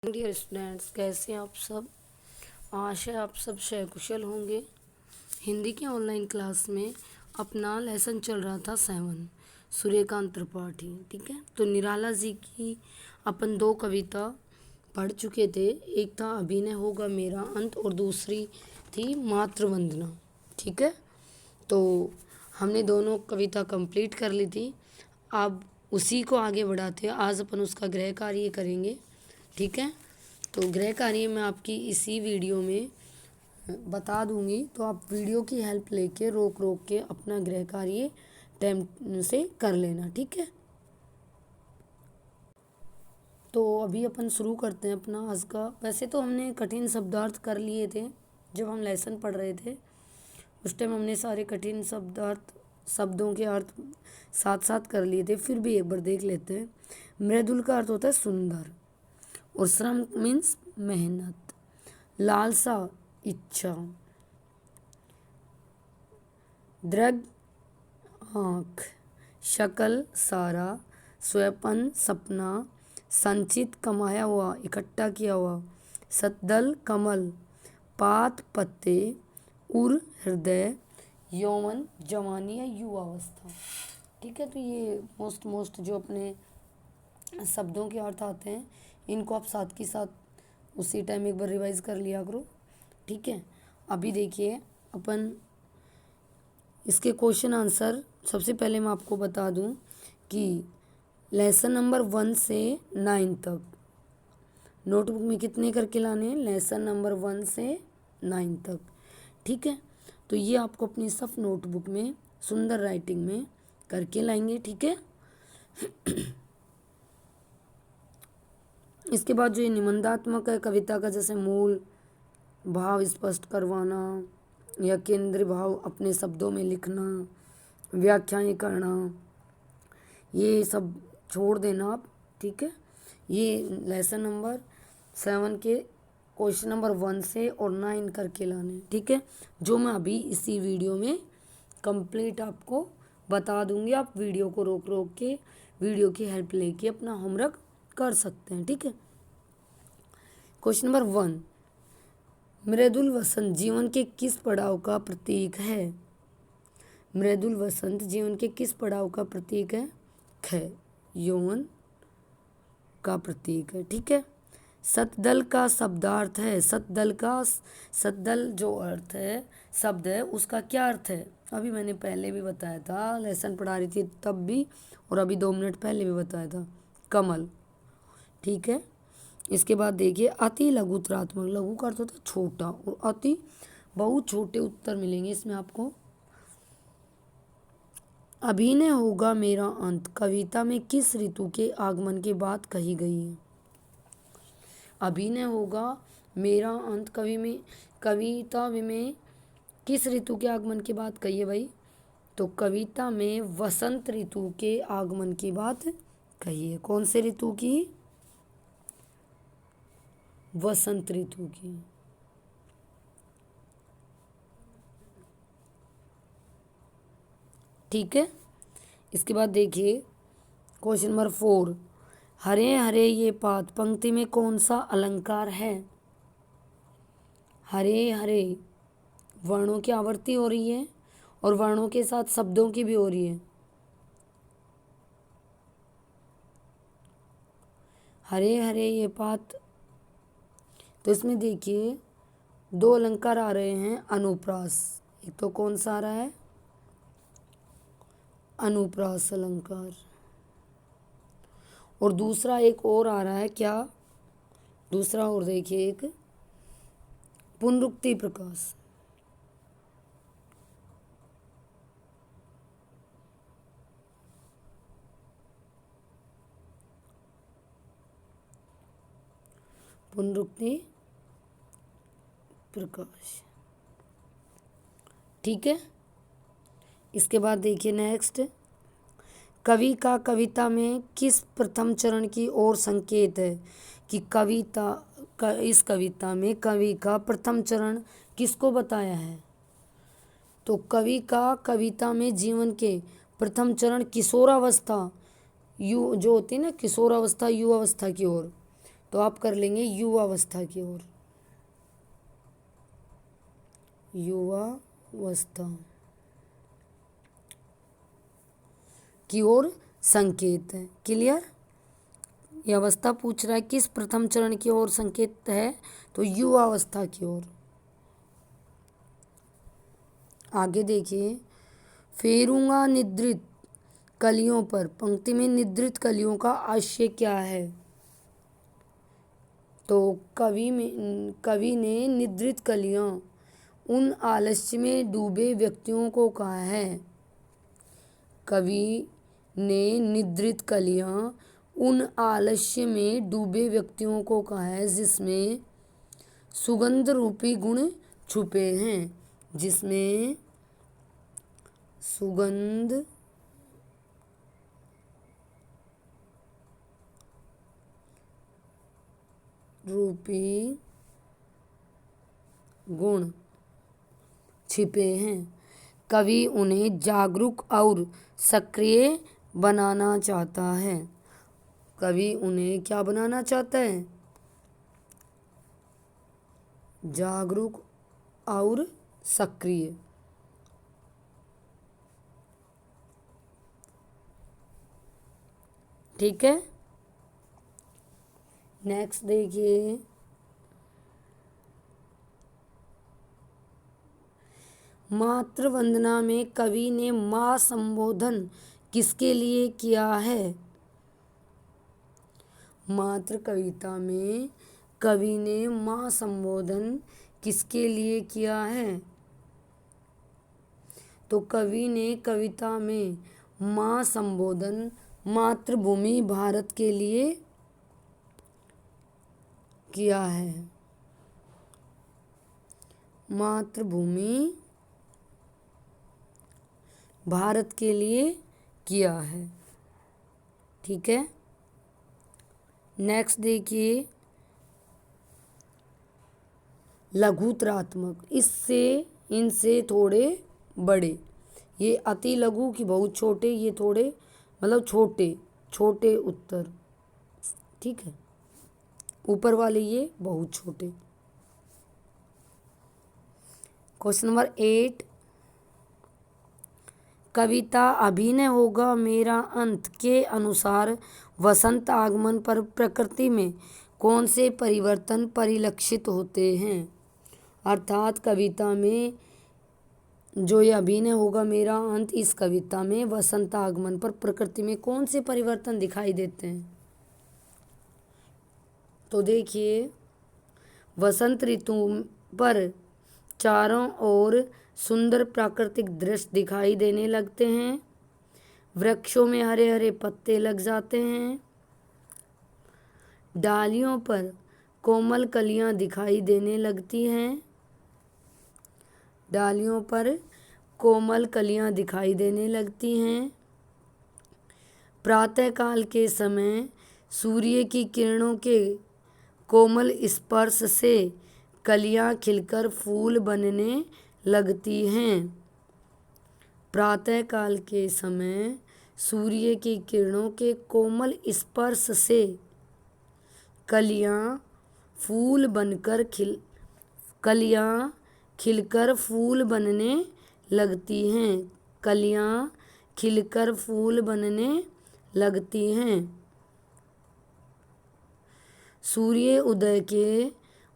Dear students, कैसे हैं आप सब। आशा है आप सब कुशल होंगे। हिंदी की ऑनलाइन क्लास में अपना लेसन चल रहा था 7 सूर्यकांत त्रिपाठी। ठीक है, तो निराला जी की अपन 2 कविता पढ़ चुके थे। एक था अभिनय होगा मेरा अंत और दूसरी थी मातृ वंदना। ठीक है, तो हमने दोनों कविता कंप्लीट कर ली थी। अब उसी को आगे बढ़ाते हैं। आज अपन उसका गृह कार्य करेंगे। ठीक है, तो गृह कार्य मैं आपकी इसी वीडियो में बता दूंगी, तो आप वीडियो की हेल्प लेके रोक रोक के अपना गृह कार्य टाइम से कर लेना। ठीक है, तो अभी अपन शुरू करते हैं अपना आज का। वैसे तो हमने कठिन शब्दार्थ कर लिए थे जब हम लेसन पढ़ रहे थे। उस टाइम हमने सारे कठिन शब्दार्थ शब्दों के अर्थ साथ साथ कर लिए थे। फिर भी एक बार देख लेते हैं। मृदुल का अर्थ होता है सुंदर, और श्रम मीन्स मेहनत, लालसा इच्छा, दृढ़ आँख, शकल सारा, स्वयपन सपना, संचित कमाया हुआ इकट्ठा किया हुआ, सतदल कमल, पात पत्ते, उर हृदय, यौवन जवानी या युवावस्था। ठीक है, तो ये मोस्ट जो अपने शब्दों के अर्थ आते हैं, इनको आप साथ के साथ उसी टाइम एक बार रिवाइज कर लिया करो। ठीक है, अभी देखिए अपन इसके क्वेश्चन आंसर। सबसे पहले मैं आपको बता दूं कि लेसन नंबर 1 से 9 तक नोटबुक में कितने करके लाने हैं। लेसन नंबर 1 से 9 तक। ठीक है, तो ये आपको अपनी सब नोटबुक में सुंदर राइटिंग में करके लाएंगे। ठीक है, इसके बाद जो ये निबंधात्मक है कविता का, जैसे मूल भाव स्पष्ट करवाना या केंद्रीय भाव अपने शब्दों में लिखना, व्याख्याएं करना, ये सब छोड़ देना आप। ठीक है, ये लेसन नंबर 7 के क्वेश्चन नंबर 1 से और 9 करके लाने। ठीक है, जो मैं अभी इसी वीडियो में कंप्लीट आपको बता दूंगी। आप वीडियो को रोक रोक के वीडियो की हेल्प लेके अपना होमवर्क कर सकते हैं। ठीक है, क्वेश्चन नंबर 1, मृदुल वसंत जीवन के किस पड़ाव का प्रतीक है। मृदुल वसंत जीवन के किस पड़ाव का प्रतीक है। ख, यौवन का प्रतीक है। ठीक है, सतदल का शब्दार्थ है। सतदल जो अर्थ है शब्द है, उसका क्या अर्थ है। अभी मैंने पहले भी बताया था, लेसन पढ़ा रही थी तब भी, और अभी 2 मिनट पहले भी बताया था, कमल। ठीक है, इसके बाद देखिए अति लघुतरात्मक। लघु का अर्थ होता है छोटा, और अति बहुत छोटे उत्तर मिलेंगे इसमें आपको। अभिनय होगा मेरा अंत कविता में किस ऋतु के आगमन की बात कही गई है। अभिनय होगा मेरा अंत कविता में किस ऋतु के आगमन की बात कही है भाई। तो कविता में वसंत ऋतु के आगमन की बात कही है। कौन से ऋतु की। वसंत ऋतु की। ठीक है, इसके बाद देखिए क्वेश्चन नंबर 4, हरे हरे ये पात पंक्ति में कौन सा अलंकार है। हरे हरे वर्णों की आवृत्ति हो रही है और वर्णों के साथ शब्दों की भी हो रही है। हरे हरे ये पात, तो इसमें देखिए 2 अलंकार आ रहे हैं अनुप्रास। एक तो कौन सा आ रहा है, अनुप्रास अलंकार, और दूसरा एक और आ रहा है क्या, दूसरा और देखिए एक पुनरुक्ति प्रकाश। पुनरुक्ति प्रकाश। ठीक है, इसके बाद देखिए नेक्स्ट, कवि का कविता में किस प्रथम चरण की ओर संकेत है। कि इस कविता में कवि का प्रथम चरण किसको बताया है। तो कवि का कविता में जीवन के प्रथम चरण किशोरावस्था जो होती है ना, किशोरावस्था युवावस्था की ओर, तो आप कर लेंगे युवावस्था की ओर, युवावस्था की ओर संकेत है। क्लियर? ये अवस्था पूछ रहा है किस प्रथम चरण की ओर संकेत है, तो युवावस्था की ओर। आगे देखिए, फेरूंगा निद्रित कलियों पर, पंक्ति में निद्रित कलियों का आशय क्या है? तो कवि ने निद्रित कलियां उन आलस्य में डूबे व्यक्तियों को कहा है। कवि ने निद्रित कलियां उन आलस्य में डूबे व्यक्तियों को कहा है जिसमें सुगंध रूपी गुण छुपे हैं, जिसमें सुगंध रूपी गुण छिपे हैं। कवि उन्हें जागरूक और सक्रिय बनाना चाहता है। कवि उन्हें क्या बनाना चाहता है? जागरूक और सक्रिय। ठीक है, नेक्स्ट देखिए, मातृ वंदना में कवि ने मां संबोधन किसके लिए किया है? मातृ कविता में कवि ने मां संबोधन किसके लिए किया है? तो कवि ने कविता में मां संबोधन मातृभूमि भारत के लिए किया है। मातृभूमि भारत के लिए किया है। ठीक है, नेक्स्ट देखिए, लघुतरात्मक, इससे इनसे थोड़े बड़े। ये अति लघु की बहुत छोटे, ये थोड़े मतलब छोटे छोटे उत्तर। ठीक है, ऊपर वाले ये बहुत छोटे। क्वेश्चन नंबर 8, कविता अभिनय होगा मेरा अंत के अनुसार वसंत आगमन पर प्रकृति में कौन से परिवर्तन परिलक्षित होते हैं? अर्थात कविता में जो ये अभिनय होगा मेरा अंत, इस कविता में वसंत आगमन पर प्रकृति में कौन से परिवर्तन दिखाई देते हैं? तो देखिए, वसंत ऋतु पर चारों ओर सुंदर प्राकृतिक दृश्य दिखाई देने लगते हैं। वृक्षों में हरे हरे पत्ते लग जाते हैं। डालियों पर कोमल कलियां दिखाई देने लगती हैं। डालियों पर कोमल कलियां दिखाई देने लगती हैं। प्रातःकाल के समय सूर्य की किरणों के कोमल स्पर्श से कलियां खिलकर फूल बनने लगती हैं। प्रातःकाल के समय सूर्य की किरणों के कोमल स्पर्श से कलियां खिलकर फूल बनने लगती हैं। कलियां खिलकर फूल बनने लगती हैं। सूर्य उदय के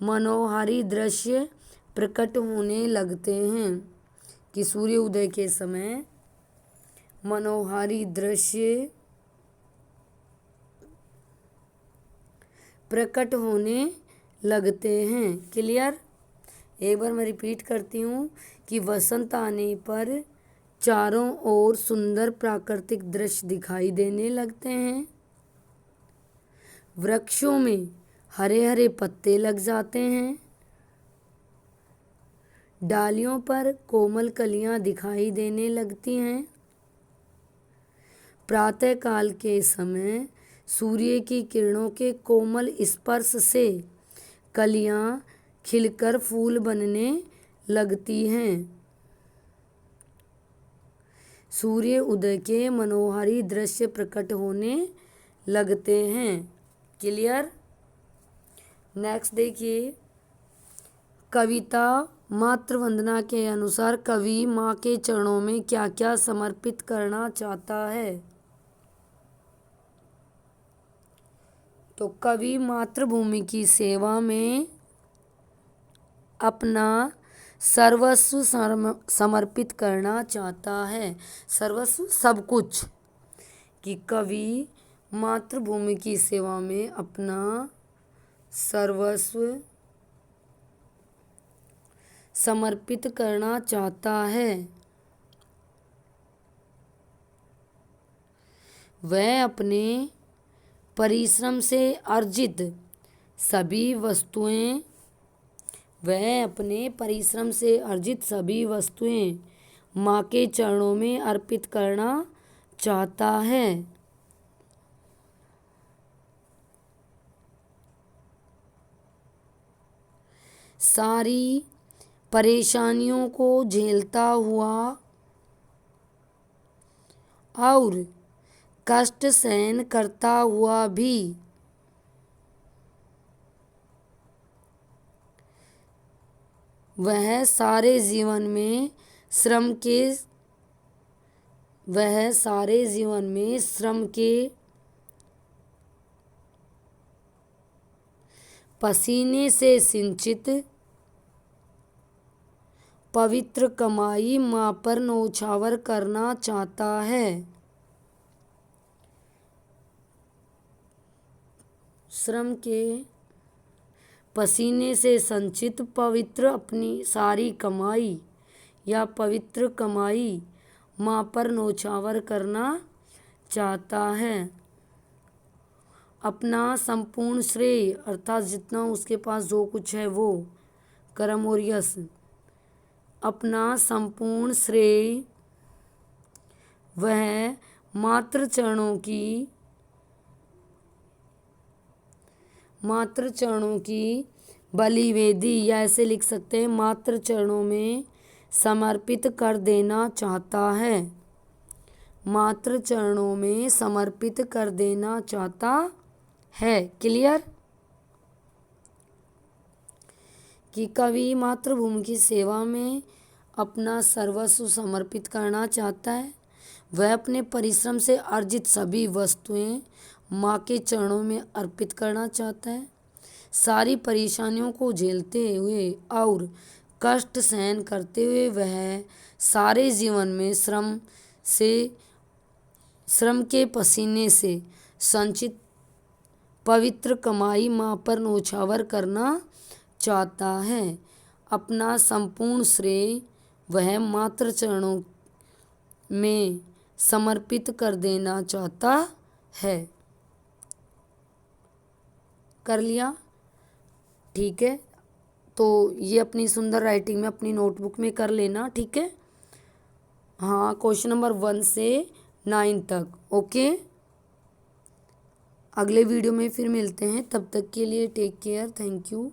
मनोहारी दृश्य प्रकट होने लगते हैं। कि सूर्य उदय के समय मनोहारी दृश्य प्रकट होने लगते हैं। क्लियर? एक बार मैं रिपीट करती हूँ कि वसंत आने पर चारों ओर सुंदर प्राकृतिक दृश्य दिखाई देने लगते हैं। वृक्षों में हरे हरे पत्ते लग जाते हैं। डालियों पर कोमल कलियां दिखाई देने लगती हैं। प्रातःकाल के समय सूर्य की किरणों के कोमल स्पर्श से कलियां खिलकर फूल बनने लगती हैं। सूर्य उदय के मनोहारी दृश्य प्रकट होने लगते हैं। क्लियर? नेक्स्ट देखिए, कविता मातृ वंदना के अनुसार कवि माँ के चरणों में क्या क्या समर्पित करना चाहता है। तो कवि मातृभूमि की सेवा में अपना सर्वस्व समर्पित करना चाहता है। सर्वस्व सब कुछ, कि कवि मातृभूमि की सेवा में अपना सर्वस्व समर्पित करना चाहता है। वह अपने परिश्रम से अर्जित सभी वस्तुएं माँ के चरणों में अर्पित करना चाहता है। सारी परेशानियों को झेलता हुआ और कष्ट सहन करता हुआ भी वह सारे जीवन में श्रम के पसीने से सिंचित पवित्र कमाई माँ पर न्योछावर करना चाहता है। श्रम के पसीने से संचित पवित्र अपनी सारी कमाई या पवित्र कमाई माँ पर न्योछावर करना चाहता है। अपना संपूर्ण श्रेय अर्थात जितना उसके पास जो कुछ है वो, कर्म और यश, अपना संपूर्ण श्रेय वह मातृ चरणों की बलि वेदी, या ऐसे लिख सकते हैं मातृ चरणों में समर्पित कर देना चाहता है। मातृ चरणों में समर्पित कर देना चाहता है। क्लियर? कि कवि मातृभूमि की सेवा में अपना सर्वस्व समर्पित करना चाहता है। वह अपने परिश्रम से अर्जित सभी वस्तुएं माँ के चरणों में अर्पित करना चाहता है। सारी परेशानियों को झेलते हुए और कष्ट सहन करते हुए वह सारे जीवन में श्रम के पसीने से संचित पवित्र कमाई माँ पर न्योछावर करना चाहता है। अपना संपूर्ण श्रेय वह मातृ चरणों में समर्पित कर देना चाहता है। कर लिया? ठीक है, तो ये अपनी सुंदर राइटिंग में अपनी नोटबुक में कर लेना। ठीक है, हाँ, क्वेश्चन नंबर 1 से 9 तक। ओके, अगले वीडियो में फिर मिलते हैं, तब तक के लिए टेक केयर, थैंक यू।